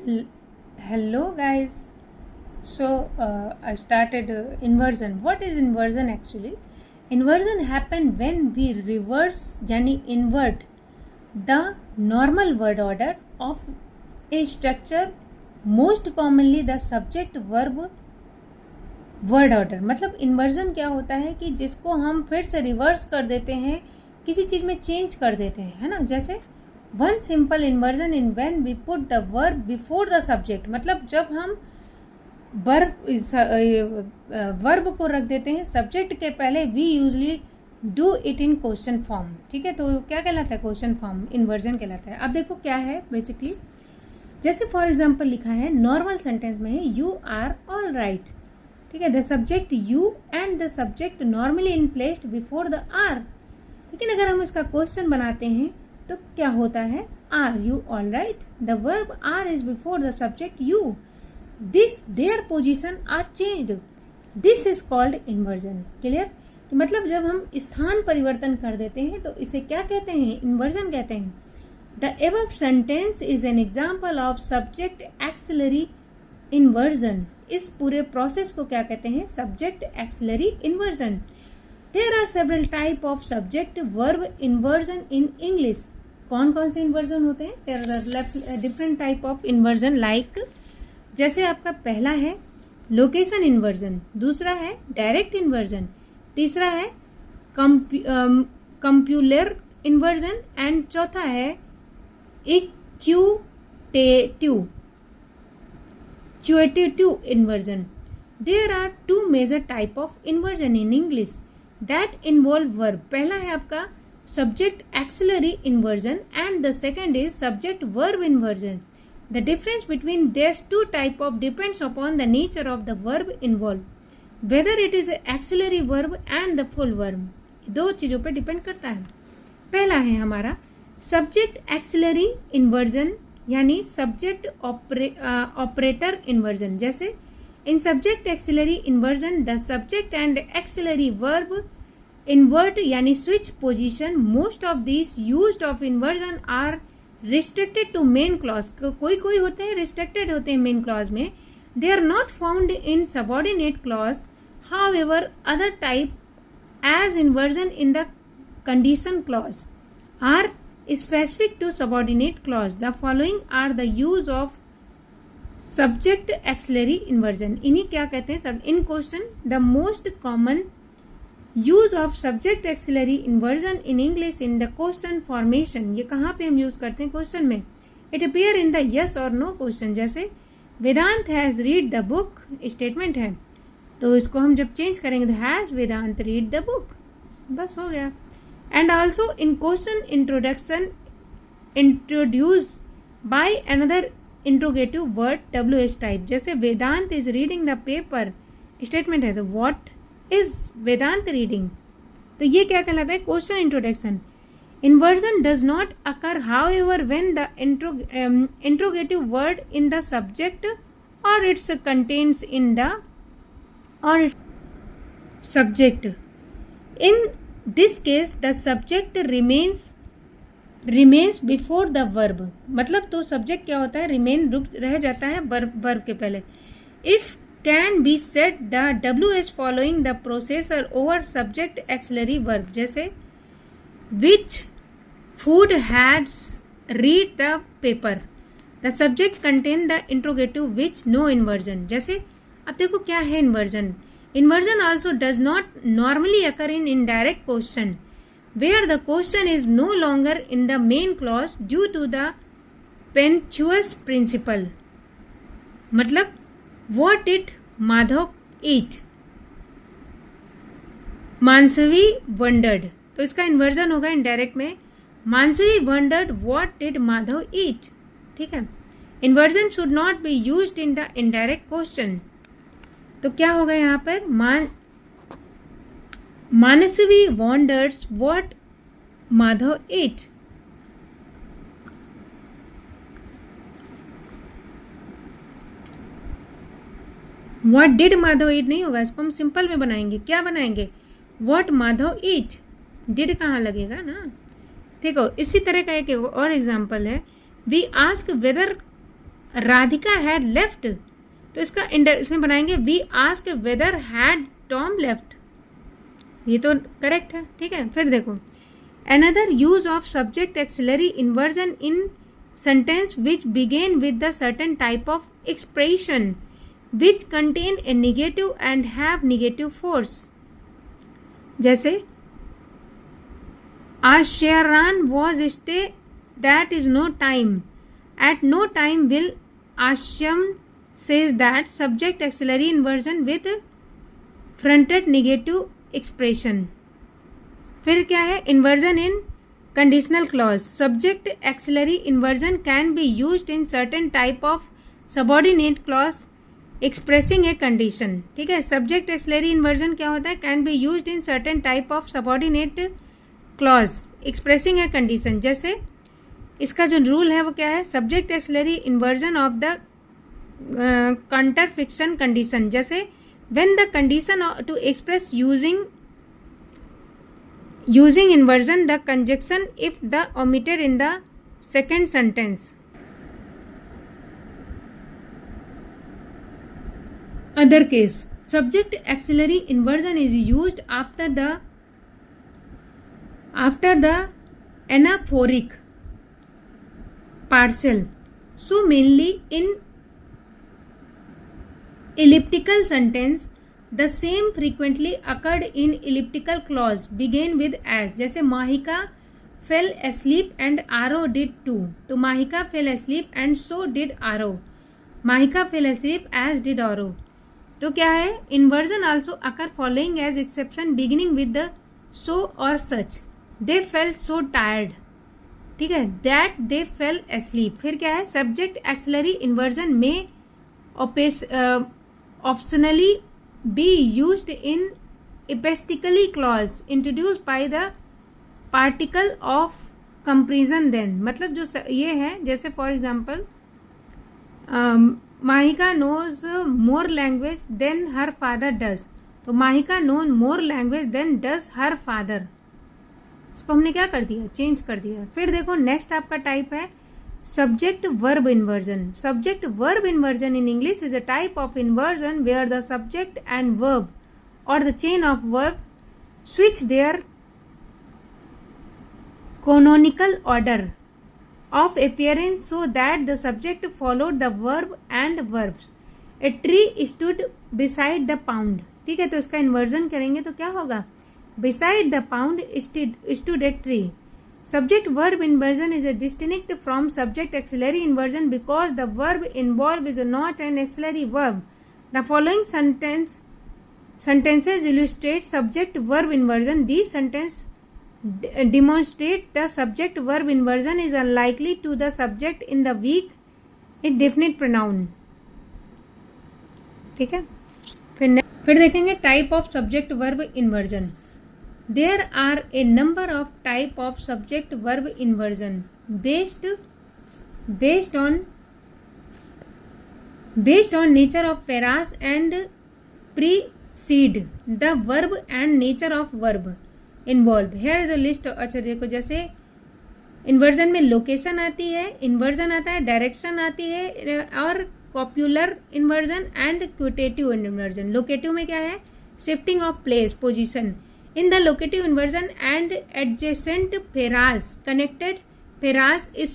Hello guys. I started inversion. What is inversion actually? Inversion happen when we reverse यानी invert the normal word order of a structure, most commonly the subject verb word order. मतलब inversion क्या होता है कि जिसको हम फिर से रिवर्स कर देते हैं, किसी चीज में चेंज कर देते हैं, है ना. जैसे one simple inversion in when we put the verb before the subject. मतलब जब हम वर्ब को रख देते हैं सब्जेक्ट के पहले, we usually do it in question form. ठीक है, तो क्या कहलाता है? क्वेश्चन फॉर्म इन्वर्जन कहलाता है. अब देखो क्या है बेसिकली. जैसे फॉर एग्जाम्पल लिखा है नॉर्मल सेंटेंस में है यू आर ऑल राइट. ठीक है, the subject you and the subject normally in placed before the are. लेकिन अगर हम इसका क्वेश्चन बनाते हैं तो क्या होता है? Are you all right. The verb are is before the subject you. Their position are changed. This is called inversion. Clear? मतलब जब हम स्थान परिवर्तन कर देते हैं तो इसे क्या कहते हैं? इन्वर्जन कहते हैं. The above sentence is an example of subject auxiliary inversion. इस पूरे प्रोसेस को क्या कहते हैं? Subject auxiliary inversion. There are several type of subject verb inversion in English. कौन कौन से inversion होते हैं? There are different type of inversion like जैसे आपका पहला है location inversion, दूसरा है direct inversion, तीसरा है compular inversion and चौथा है equitative inversion. There are two major type of inversion in English that involve verb. पहला है आपका subject auxiliary inversion and the second is subject verb inversion. The difference between these two type of depends upon the nature of the verb involved, whether it is auxiliary verb and the full verb. दो चीजों पर depend करता है. पहला है हमारा subject auxiliary inversion यानी subject operator inversion. जैसे in subject auxiliary inversion the subject and auxiliary verb invert यानी switch position. Most of these used of inversion are restricted to main clause. कोई कोई होते हैं restricted होते हैं main clause में. They are not found in subordinate clause. However, other type as inversion in the condition clause are specific to subordinate clause. The following are the use of subject auxiliary inversion. इन्हीं क्या कहते हैं? सब in question the most common use of subject auxiliary inversion in English in the question formation. ये कहाँ पे हम use करते हैं? क्वेश्चन में. It appear in the yes और नो क्वेश्चन. जैसे Vedant has read the book statement है, तो इसको हम जब चेंज करेंगे तो has Vedant read the book, बस हो गया. And also in question introduction introduce by another interrogative word WH type. जैसे Vedant is reading the paper statement है, तो व्हाट इज वेदांत रीडिंग. तो ये क्या कहलाता है? Question introduction. Inversion does not occur however when the interrogative word in the subject और it's contains in the और subject. In this case the subject remains before the verb. मतलब तो subject क्या होता है? रिमेन रह जाता है वर्ब के पहले. If can be set the WH following the processor over subject auxiliary verb. जैसे which food has read the paper. The subject contain the interrogative which, no inversion. जैसे अब देखो क्या है inversion. Inversion also does not normally occur in indirect question where the question is no longer in the main clause due to the Pentheus principle. मतलब what did Madhav eat? मानसवी wondered. तो इसका inversion होगा indirect में. मानसवी wondered what did Madhav eat. ठीक है. Inversion should not be used in the indirect question. तो क्या होगा यहाँ पर? Manasvi wonders what Madhav ate. What did Madhav eat नहीं होगा, इसको हम सिंपल में बनाएंगे. क्या बनाएंगे? What Madhav eat. did कहाँ लगेगा ना. देखो इसी तरह का एक और एग्जाम्पल है. We ask whether Radhika had left, तो इसका इसमें बनाएंगे we asked whether had Tom left, ये तो करेक्ट है, ठीक है। फिर देखो another use of subject auxiliary inversion in sentence which begin with the certain type of expression which contain a negative and have negative force, जैसे आश्यरान was stay that is no time, at no time will आश्यम says that subject auxiliary inversion with fronted negative expression। फिर क्या है inversion in conditional clause, subject auxiliary inversion can be used in certain type of subordinate clause expressing a condition, ठीक है। subject auxiliary inversion क्या होता है, can be used in certain type of subordinate clause expressing a condition, जैसे इसका जो rule है वो क्या है, subject auxiliary inversion of the counter fiction condition, जैसे when the condition to express using inversion the conjunction if the omitted in the second sentence। other case, subject auxiliary inversion is used after the anaphoric partial, so mainly in elliptical sentence the same frequently occurred in elliptical clause begin with as, जैसे Mahika fell asleep and Aro did too, तो Mahika fell asleep and so did Aro, Mahika fell asleep as did Aro। तो क्या है, inversion also occur following as exception beginning with the so or such, they felt so tired, ठीक है, that they fell asleep। फिर क्या है, subject auxiliary inversion may optionally be used in epistically clause introduced by the particle of comparison then, मतलब जो ये है, जैसे for example Mahika knows more language than her father does, तो Mahika known more language than does her father, इसको हमने क्या कर दिया, चेंज कर दिया। फिर देखो नेक्स्ट आपका टाइप है subject verb inversion। subject verb inversion in English is a type of inversion where the subject and verb or the chain of verb switch their canonical order of appearance so that the subject followed the verb and verbs। a tree stood beside the pound, ठीक है, तो इसका inversion करेंगे तो क्या होगा, beside the pound stood a tree। subject verb inversion is a distinct from subject auxiliary inversion because the verb involved is not an auxiliary verb। the following sentences illustrate subject verb inversion। these sentences demonstrate the subject verb inversion is unlikely to the subject in the weak indefinite pronoun, ठीक है। फिर देखेंगे type of subject verb inversion. There are a number of type of subject verb inversion based on nature of phrase and precede the verb and nature of verb involved। Here is a list। अच्छा देखो, जैसे inversion में location आती है, inversion आता है, direction आती है, और कॉप्युलर इन्वर्जन एंड क्वोटेटिव इन्वर्जन। लोकेटिव में क्या है, shifting of place, position. In the locative inversion and adjacent phrase connected phrase is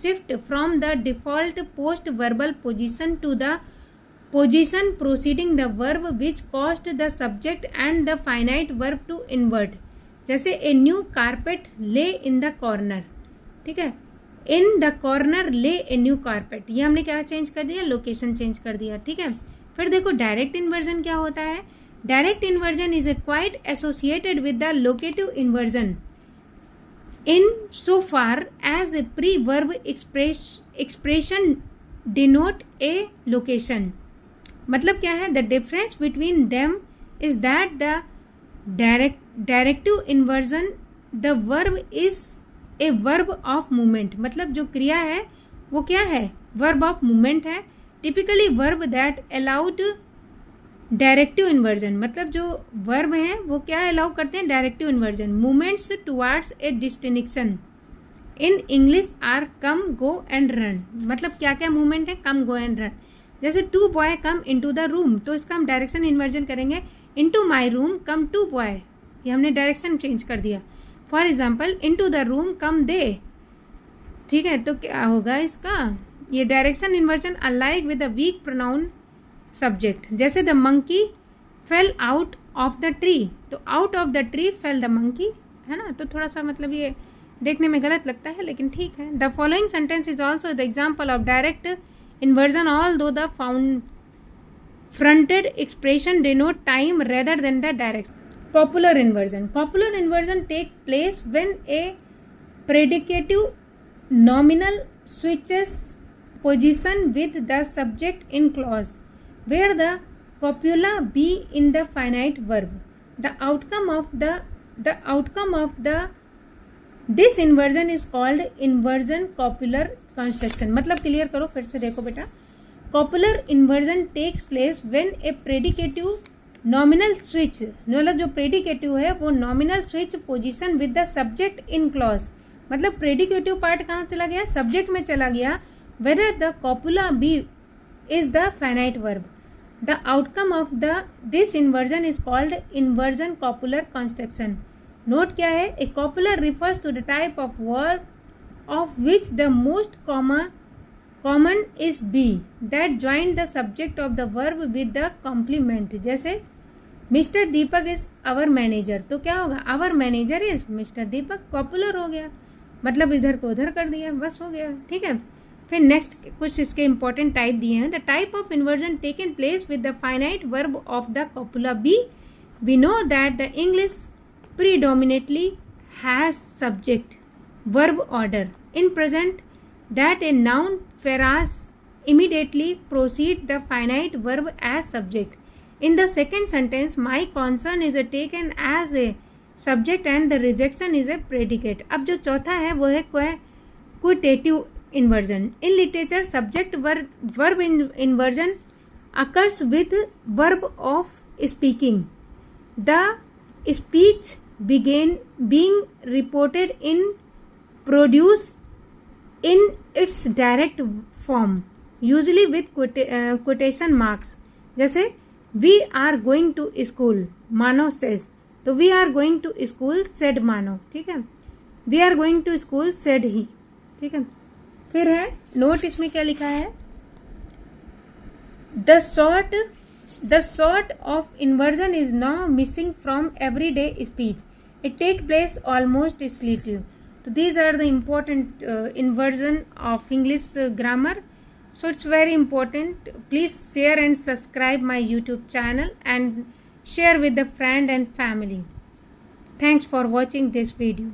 shift from the default post-verbal position to the position preceding the verb which caused the subject and the finite verb to invert। जैसे a new carpet lay in the corner, ठीक है, in the corner lay a new carpet, ये हमने क्या change कर दिया, location change कर दिया, ठीक है। फिर देखो डायरेक्ट इन्वर्जन क्या होता है, direct inversion is quite associated with the locative inversion in so far as a pre-verb expression denote a location। मतलब क्या है, the difference between them is that the directive inversion the verb is a verb of movement, मतलब जो क्रिया है वो क्या है, verb of movement है। typically verb that allowed directive inversion, मतलब जो वर्ब हैं वो क्या अलाउ करते हैं, directive inversion. Movements towards a destination in English are come go and run. मतलब क्या क्या मूवमेंट है, कम गो एंड रन। जैसे two boy come into the room, तो इसका हम डायरेक्शन इन्वर्जन करेंगे, into my room come two boy, ये हमने डायरेक्शन चेंज कर दिया। For example into the room come they, ठीक है, तो क्या होगा इसका, ये direction inversion alike with the weak pronoun subject. जैसे the monkey fell out of the tree, तो out of the tree fell the monkey, है ना, तो थोड़ा सा मतलब ये देखने में गलत लगता है लेकिन ठीक है। The following sentence is also the example of direct inversion although the fronted expression denote time rather than the direction. Copular inversion take place when a predicative nominal switches position with the subject in clause where the copula be in the finite verb. The outcome of this inversion is called inversion copular construction. मतलब clear करो, फिर से देखो बेटा, copular inversion takes place when a predicative nominal switch, मतलब जो predicative है वो nominal switch position with the subject in clause, मतलब प्रेडिकेटिव पार्ट कहाँ चला गया, सब्जेक्ट में चला गया, whether the copula be is the finite verb. The outcome of this inversion is called inversion copular construction. Note क्या है, a copular refers to the type of verb of which the most common is be that join the subject of the verb with the complement। जैसे Mister Deepak is our manager, तो क्या होगा, our manager is Mister Deepak, copular हो गया, मतलब इधर को उधर कर दिया, बस हो गया, ठीक है। फिर नेक्स्ट कुछ इसके इंपॉर्टेंट टाइप दिए हैं। The type of inversion taken place with the finite verb of the copula be, we know that the English predominantly has subject verb order in present, that a noun phrase immediately proceed the finite verb as subject. In the second sentence, my concern is taken as a subject and the rejection is a predicate. अब जो चौथा है वो है quotative inversion. In literature, subject verb inversion occurs with verb of speaking. The speech being reported in produce in its direct form, usually with quotation marks. जैसे we are going to school, मानो says, तो we are going to school said मानो, ठीक है, we are going to school said he, ठीक है। फिर है नोट, इसमें क्या लिखा है, the sort of inversion is now missing from everyday speech. It takes place almost exclusively. So these are the important inversion of English grammar. So it's very important. Please share and subscribe my YouTube channel and share with the friend and family. Thanks for watching this video.